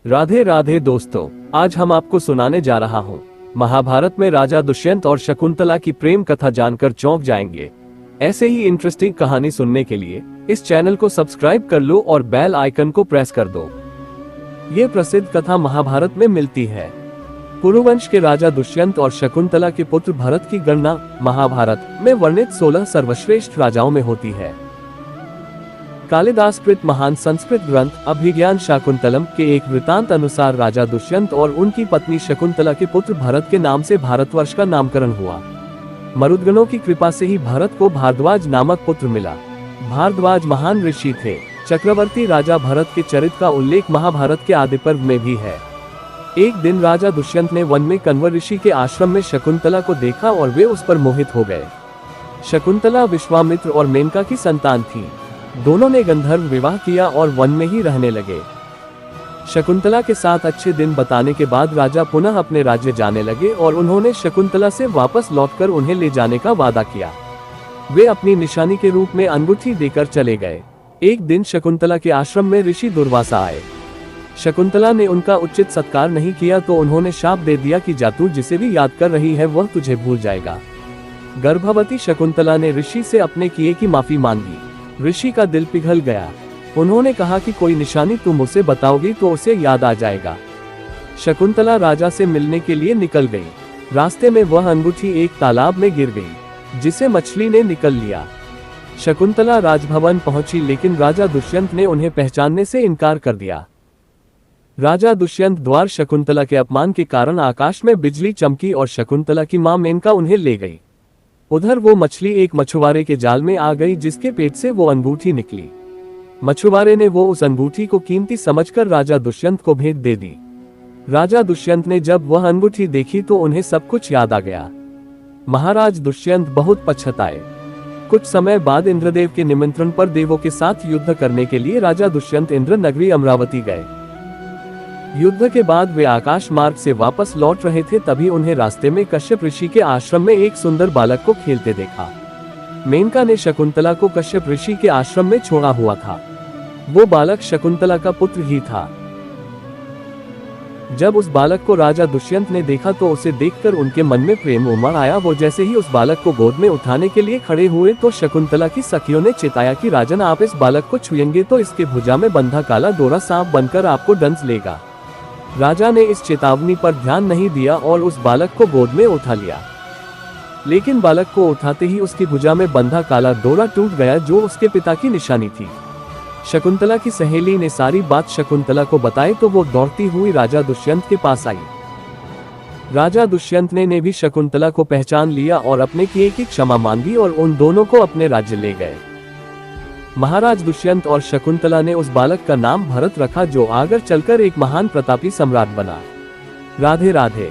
राधे राधे दोस्तों, आज हम आपको सुनाने जा रहा हूँ महाभारत में राजा दुष्यंत और शकुंतला की प्रेम कथा जानकर चौंक जाएंगे। ऐसे ही इंटरेस्टिंग कहानी सुनने के लिए इस चैनल को सब्सक्राइब कर लो और बेल आइकन को प्रेस कर दो। ये प्रसिद्ध कथा महाभारत में मिलती है। पुरुवंश के राजा दुष्यंत और शकुंतला के पुत्र भरत की गणना महाभारत में वर्णित 16 सर्वश्रेष्ठ राजाओं में होती है। कालिदास कृत महान संस्कृत ग्रंथ अभिज्ञान शाकुंतलम के एक वृतांत अनुसार राजा दुष्यंत और उनकी पत्नी शकुंतला के पुत्र भरत के नाम से भारतवर्ष का नामकरण हुआ। मरुद्गणों की कृपा से ही भरत को भारद्वाज नामक पुत्र मिला। भारद्वाज महान ऋषि थे। चक्रवर्ती राजा भरत के चरित्र का उल्लेख महाभारत के आदि पर्व में भी है। एक दिन राजा दुष्यंत ने वन में कण्व ऋषि के आश्रम में शकुंतला को देखा और वे उस पर मोहित हो गए। शकुंतला विश्वामित्र और मेनका की संतान थी। दोनों ने गंधर्व विवाह किया और वन में ही रहने लगे। शकुंतला के साथ अच्छे दिन बताने के बाद राजा पुनः अपने राज्य जाने लगे और उन्होंने शकुंतला से वापस लौटकर उन्हें ले जाने का वादा किया। वे अपनी निशानी के रूप में अंगूठी देकर चले गए। एक दिन शकुंतला के आश्रम में ऋषि दुर्वासा आए। शकुंतला ने उनका उचित सत्कार नहीं किया तो उन्होंने शाप दे दिया कि जा तू जिसे भी याद कर रही है वह तुझे भूल जाएगा। गर्भवती शकुंतला ने ऋषि से अपने किए की माफी मांगी। ऋषि का दिल पिघल गया। उन्होंने कहा कि कोई निशानी तुम उसे बताओगी तो उसे याद आ जाएगा। शकुंतला राजा से मिलने के लिए निकल गई। रास्ते में वह अंगूठी एक तालाब में गिर गई, जिसे मछली ने निकल लिया। शकुंतला राजभवन पहुंची लेकिन राजा दुष्यंत ने उन्हें पहचानने से इनकार कर दिया। राजा दुष्यंत द्वारा शकुंतला के अपमान के कारण आकाश में बिजली चमकी और शकुंतला की मां मेनका उन्हें ले गई। उधर वो मछली एक मछुआरे के जाल में आ गई जिसके पेट से वो अंगूठी निकली। मछुआरे ने वो उस अंगूठी को कीमती समझकर राजा दुष्यंत को भेंट दे दी। राजा दुष्यंत ने जब वह अंगूठी देखी तो उन्हें सब कुछ याद आ गया। महाराज दुष्यंत बहुत पछताए। कुछ समय बाद इंद्रदेव के निमंत्रण पर देवों के साथ युद्ध करने के लिए राजा दुष्यंत इंद्र नगरी अमरावती गए। युद्ध के बाद वे आकाश मार्ग से वापस लौट रहे थे, तभी उन्हें रास्ते में कश्यप ऋषि के आश्रम में एक सुंदर बालक को खेलते देखा। मेनका ने शकुंतला को कश्यप ऋषि के आश्रम में छोड़ा हुआ था। वो बालक शकुंतला का पुत्र ही था। जब उस बालक को राजा दुष्यंत ने देखा तो उसे देखकर उनके मन में प्रेम उमड़ आया। वो जैसे ही उस बालक को गोद में उठाने के लिए खड़े हुए तो शकुंतला की सखियों ने चेताया कि राजन, आप इस बालक को छुएंगे तो इसके भुजा में बंधा काला डोरा सांप बनकर आपको डंस लेगा। राजा ने इस चेतावनी पर ध्यान नहीं दिया और उस बालक को गोद में उठा लिया। लेकिन बालक को उठाते ही उसकी भुजा में बंधा काला डोरा टूट गया, जो उसके पिता की निशानी थी। शकुंतला की सहेली ने सारी बात शकुंतला को बताई तो वो दौड़ती हुई राजा दुष्यंत के पास आई। राजा दुष्यंत ने भी शकुंतला को पहचान लिया और अपने किए की क्षमा मांगी और उन दोनों को अपने राज्य ले गए। महाराज दुष्यंत और शकुंतला ने उस बालक का नाम भरत रखा, जो आगे चलकर एक महान प्रतापी सम्राट बना। राधे राधे।